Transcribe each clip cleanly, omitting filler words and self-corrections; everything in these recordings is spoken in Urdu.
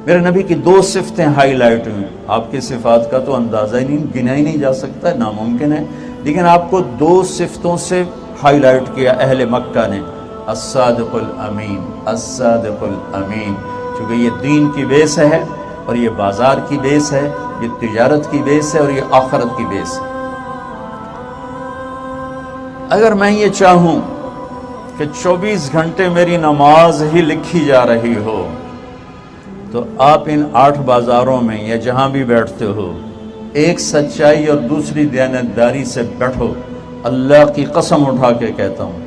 میرے نبی کی 2 صفتیں ہائی لائٹ ہوئیں. آپ کی صفات کا تو اندازہ ہی نہیں، گنا ہی نہیں جا سکتا ہے، ناممکن ہے، لیکن آپ کو 2 صفتوں سے ہائی لائٹ کیا اہل مکہ نے. الصادق الامین، الصادق الامین، چونکہ یہ دین کی بیس ہے اور یہ بازار کی بیس ہے، یہ تجارت کی بیس ہے اور یہ آخرت کی بیس ہے. اگر میں یہ چاہوں کہ 24 گھنٹے میری نماز ہی لکھی جا رہی ہو تو آپ ان 8 بازاروں میں یا جہاں بھی بیٹھتے ہو ایک سچائی اور دوسری دیانتداری سے بیٹھو. اللہ کی قسم اٹھا کے کہتا ہوں،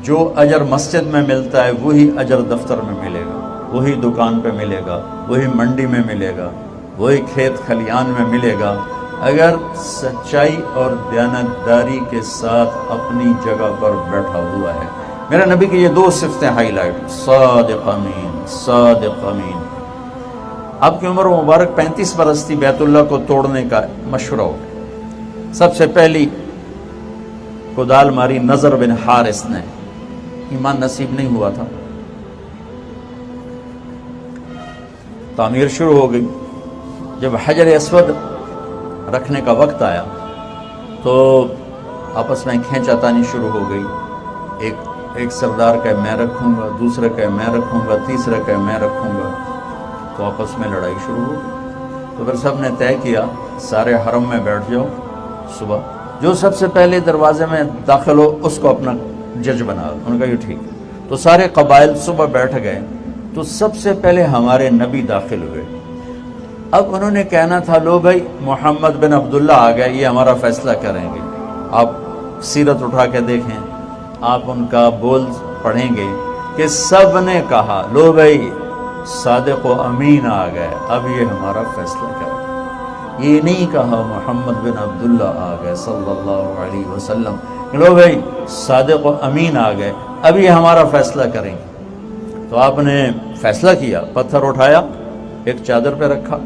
جو اجر مسجد میں ملتا ہے وہی اجر دفتر میں ملے گا، وہی دکان پہ ملے گا، وہی منڈی میں ملے گا، وہی کھیت کھلیان میں ملے گا، اگر سچائی اور دیانتداری کے ساتھ اپنی جگہ پر بیٹھا ہوا ہے. میرے نبی کی یہ 2 صفتیں ہائی لائٹ، صادق امین، صادق امین. آپ کی عمر مبارک 35 برس تھی بیت اللہ کو توڑنے کا مشورہ ہو. سب سے پہلی کدال ماری نظر بن حارث نے، ایمان نصیب نہیں ہوا تھا. تعمیر شروع ہو گئی. جب حجر اسود رکھنے کا وقت آیا تو آپس میں کھینچا تانی شروع ہو گئی. ایک سردار کہ میں رکھوں گا، دوسرا کہ میں رکھوں گا، تیسرا کہ میں رکھوں گا، تو آپس میں لڑائی شروع ہو گئی. تو پھر سب نے طے کیا سارے حرم میں بیٹھ جاؤ، صبح جو سب سے پہلے دروازے میں داخل ہو اس کو اپنا جج بنا. انہوں نے کہا یہ ٹھیک ہے. تو سارے قبائل صبح بیٹھ گئے تو سب سے پہلے ہمارے نبی داخل ہوئے. اب انہوں نے کہنا تھا لو بھائی محمد بن عبداللہ آ گئے، یہ ہمارا فیصلہ کریں گے. آپ سیرت اٹھا کے دیکھیں، آپ ان کا بول پڑھیں گے کہ سب نے کہا لو بھائی صادق و امین آ گئے، اب یہ ہمارا فیصلہ کریں. یہ نہیں کہا محمد بن عبداللہ آ گئے صلی اللہ علیہ وسلم، لو بھائی صادق و امین آ گئے، اب یہ ہمارا فیصلہ کریں گے. تو آپ نے فیصلہ کیا، پتھر اٹھایا، ایک چادر پہ رکھا،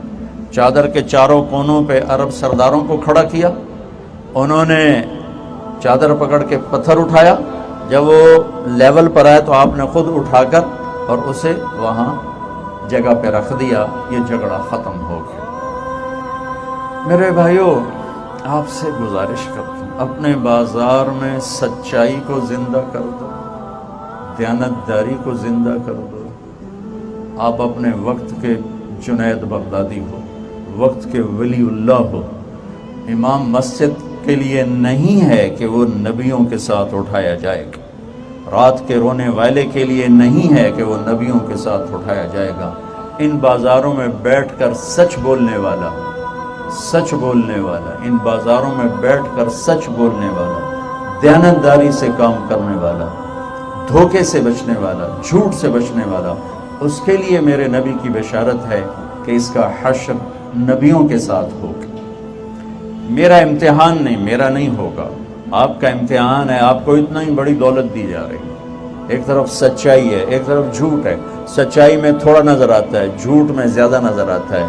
چادر کے چاروں کونوں پہ عرب سرداروں کو کھڑا کیا. انہوں نے چادر پکڑ کے پتھر اٹھایا، جب وہ لیول پر آئے تو آپ نے خود اٹھا کر اور اسے وہاں جگہ پہ رکھ دیا. یہ جھگڑا ختم ہو گیا. میرے بھائیوں، آپ سے گزارش کرتا ہوں اپنے بازار میں سچائی کو زندہ کر دو، دیانتداری کو زندہ کر دو. آپ اپنے وقت کے جنید بغدادی ہو، وقت کے ولی اللہ ہو. امام مسجد کے لیے نہیں ہے کہ وہ نبیوں کے ساتھ اٹھایا جائے گا، رات کے رونے والے کے لیے نہیں ہے کہ وہ نبیوں کے ساتھ اٹھایا جائے گا. ان بازاروں میں بیٹھ کر سچ بولنے والا، سچ بولنے والا، ان بازاروں میں بیٹھ کر سچ بولنے والا، دیانتداری سے کام کرنے والا، دھوکے سے بچنے والا، جھوٹ سے بچنے والا، اس کے لیے میرے نبی کی بشارت ہے کہ اس کا حشر نبیوں کے ساتھ ہوگا. میرا امتحان نہیں، میرا نہیں ہوگا، آپ کا امتحان ہے. آپ کو اتنا ہی بڑی دولت دی جا رہی ہے. ایک طرف سچائی ہے، ایک طرف جھوٹ ہے. سچائی میں تھوڑا نظر آتا ہے، جھوٹ میں زیادہ نظر آتا ہے،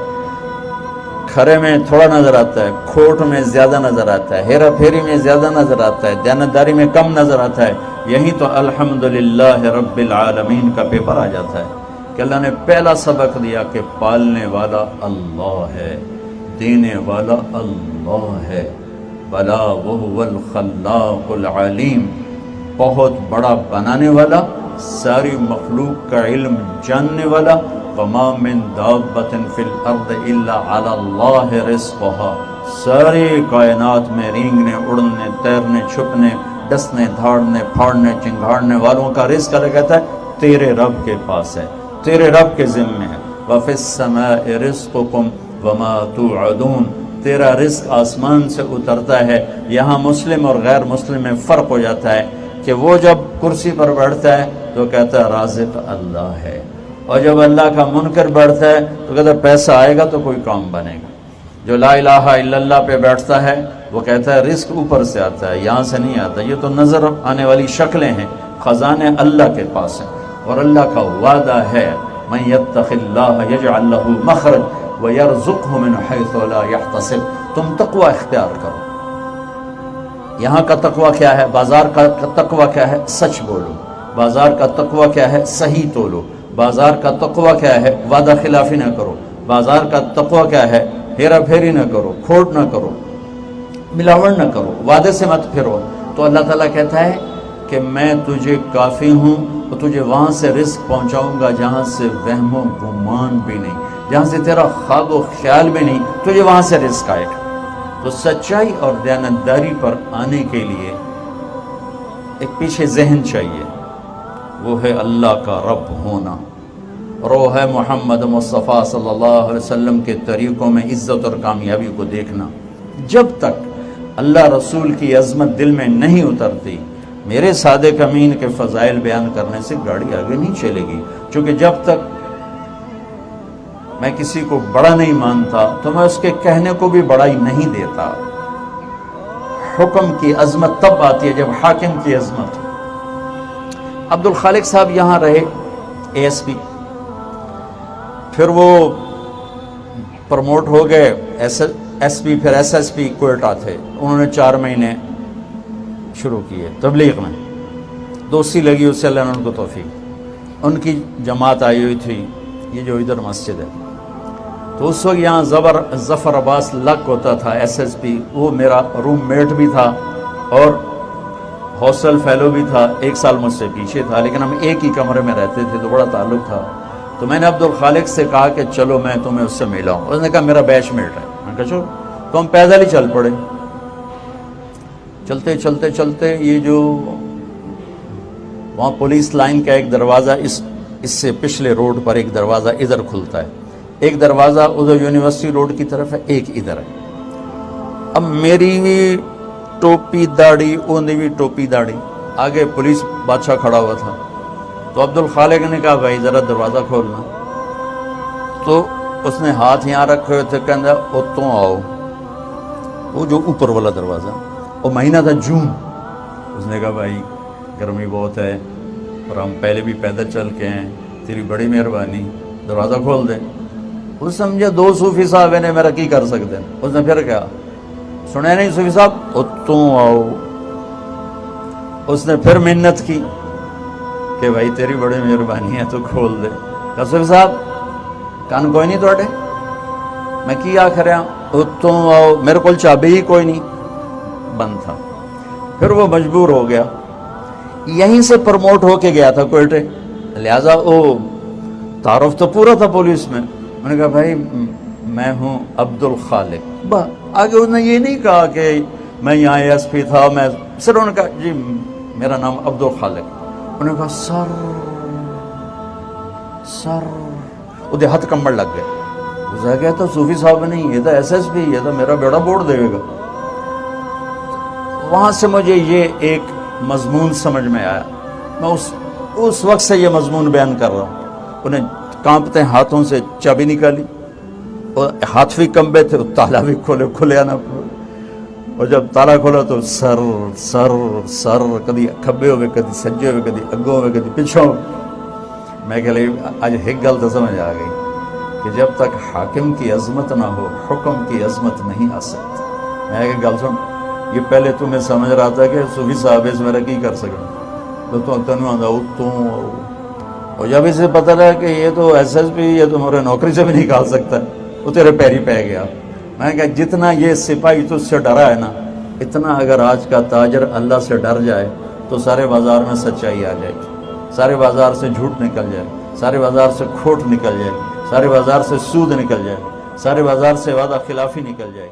کھرے میں تھوڑا نظر آتا ہے، کھوٹ میں زیادہ نظر آتا ہے، ہیرا پھیری میں زیادہ نظر آتا ہے، دیانتداری میں کم نظر آتا ہے. یہی تو الحمدللہ رب العالمین کا پیپر آ جاتا ہے کہ اللہ نے پہلا سبق دیا کہ پالنے والا اللہ ہے، دینے والا اللہ ہے. بلا وہو الخلاق العلیم، بہت بڑا بنانے والا، ساری مخلوق کا علم جاننے والا. وما من دابۃ فی الارض الا علی اللہ رزقها، ساری کائنات میں رینگنے، اڑنے، تیرنے، چھپنے، ڈسنے، دھاڑنے، پھاڑنے، چنگھاڑنے والوں کا رزق اللہ کہتا ہے تیرے رب کے پاس ہے، تیرے رب کے ذمے ہے. وفی السماء رزقکم وما توعدون، تیرا رزق آسمان سے اترتا ہے. یہاں مسلم اور غیر مسلم میں فرق ہو جاتا ہے کہ وہ جب کرسی پر بیٹھتا ہے تو کہتا ہے رازق اللہ ہے، اور جب اللہ کا منکر بیٹھتا ہے تو کہتا ہے پیسہ آئے گا تو کوئی کام بنے گا. جو لا الہ الا اللہ پہ بیٹھتا ہے وہ کہتا ہے رزق اوپر سے آتا ہے، یہاں سے نہیں آتا. یہ تو نظر آنے والی شکلیں ہیں، خزانے اللہ کے پاس ہیں. اور اللہ کا وعدہ ہے من یتق اللہ یجعل لہ مخرج ویرزقہ من حیث لا یحتسب. تم تقوی اختیار کرو. یہاں کا تقوی کیا ہے؟ بازار کا تقوی کیا ہے؟ سچ بولو. بازار کا تقوی کیا ہے؟ صحیح تولو. بازار کا تقوی کیا ہے؟ وعدہ خلافی نہ کرو. بازار کا تقوی کیا ہے؟ ہیرا پھیری نہ کرو، کھوٹ نہ کرو، ملاوٹ نہ کرو، وعدے سے مت پھرو۔ تو اللہ تعالیٰ کہتا ہے کہ میں تجھے کافی ہوں اور تجھے وہاں سے رزق پہنچاؤں گا جہاں سے وہم و گمان بھی نہیں، جہاں سے تیرا خواب و خیال بھی نہیں، تجھے وہاں سے رزق آئے گا۔ تو سچائی اور دیانتداری پر آنے کے لیے ایک پیچھے ذہن چاہیے، وہ ہے اللہ کا رب ہونا، اور وہ ہے محمد مصطفیٰ صلی اللہ علیہ وسلم کے طریقوں میں عزت اور کامیابی کو دیکھنا۔ جب تک اللہ رسول کی عظمت دل میں نہیں اترتی، میرے صادق امین کے فضائل بیان کرنے سے گاڑی آگے نہیں چلے گی، چونکہ جب تک میں کسی کو بڑا نہیں مانتا تو میں اس کے کہنے کو بھی بڑائی نہیں دیتا۔ حکم کی عظمت تب آتی ہے جب حاکم کی عظمت ہو۔ عبد الخالق صاحب یہاں رہے اے ایس پی، پھر وہ پروموٹ ہو گئے ایس پی، پھر ایس ایس پی کوئٹہ تھے، انہوں نے 4 مہینے شروع کیے تبلیغ میں، دوستی لگی اس سے اللہ نے ان کو توفیق۔ ان کی جماعت آئی ہوئی تھی، یہ جو ادھر مسجد ہے، تو اس وقت یہاں ظفر عباس لک ہوتا تھا ایس ایس پی، وہ میرا روم میٹ بھی تھا اور ہاسٹل فیلو بھی تھا، 1 سال مجھ سے پیچھے تھا، لیکن ہم ایک ہی کمرے میں رہتے تھے تو بڑا تعلق تھا۔ تو میں نے عبد الخالق سے کہا کہ چلو میں تمہیں اس سے ملاؤں، اس نے کہا میرا بیچ میٹ ہے، میں کہا چلو، تو ہم پیدل ہی چل پڑے۔ چلتے چلتے چلتے یہ جو وہاں پولیس لائن کا ایک دروازہ، اس سے پچھلے روڈ پر ایک دروازہ ادھر کھلتا ہے، ایک دروازہ ادھر یونیورسٹی روڈ کی طرف ہے، ایک ادھر ہے۔ اب میری ٹوپی داڑھی، اونی بھی ٹوپی داڑھی، آگے پولیس بادشاہ کھڑا ہوا تھا، تو عبد الخالق نے کہا بھائی ذرا دروازہ کھولنا، تو اس نے ہاتھ یہاں رکھے ہوئے تھے، کہنا اتوں آؤ، وہ جو اوپر والا دروازہ، وہ مہینہ تھا جون۔ اس نے کہا بھائی گرمی بہت ہے اور ہم پہلے بھی پیدل چل کے ہیں، تیری بڑی مہربانی، دروازہ کھول دے۔ اس سمجھے 2 صوفی صاحب نے میرا کی کر سکتے ہیں۔ اس نے پھر کہا سنے نہیں صوفی صاحب اتوں آؤ۔ اس نے پھر منت کی کہ بھائی تیری بڑی مہربانی ہے تو کھول دے۔ کہا صوفی صاحب کان کوئی نہیں توڑے، میں کی آخر اتوں آؤ، میرے کو چابی ہی کوئی نہیں، بند تھا۔ پھر وہ مجبور ہو گیا، یہیں سے پروموٹ ہو کے گیا تھا کوئٹے، لہٰذا وہ تعارف تو پورا تھا پولیس میں۔ میں نے کہا بھائی میں ہوں عبد الخالق، آگے اس نے یہ نہیں کہا کہ میں یہاں اے ایس پی تھا، میں صرف انہوں نے کہا جی میرا نام عبد الخالق۔ انہوں نے کہا سر ادھر ہاتھ کمبڑ لگ گئے۔ اسے کہا تو صوفی صاحب نہیں، یہ تو ایس ایس پی، یہ تو میرا بیڑا بوڑ دے گا۔ وہاں سے مجھے یہ ایک مضمون سمجھ میں آیا، میں اس وقت سے یہ مضمون بیان کر رہا ہوں۔ انہیں کانپتے ہاتھوں سے چابی نکالی، اور ہاتھ بھی کمبے تھے، تالا بھی کھلے آنا، اور جب تالا کھولا تو سر سر سر، کدی کھبے ہوئے، کدی سجے ہوئے، کدی اگوں ہوئے، کدی پچھوں۔ میں کہ آج ایک گل تو سمجھ آ گئی کہ جب تک حاکم کی عظمت نہ ہو حکم کی عظمت نہیں آ سکتی۔ میں کہ گل سن، یہ پہلے تمہیں سمجھ رہا تھا کہ صوفی صاحب اس میرا کی کر سکیں، تو تنوع آدھا اتوں، اور جب اسے پتہ لگا کہ یہ تو ایس ایس پی، یہ تمہارے نوکری سے بھی نکال سکتا ہے، وہ تیرے پیری پہ گیا۔ میں نے کہا جتنا یہ سپاہی تجھ سے ڈرا ہے نا، اتنا اگر آج کا تاجر اللہ سے ڈر جائے تو سارے بازار میں سچائی آ جائے گی، سارے بازار سے جھوٹ نکل جائے، سارے بازار سے کھوٹ نکل جائے، سارے بازار سے سود نکل جائے، سارے بازار سے وعدہ خلافی نکل جائے۔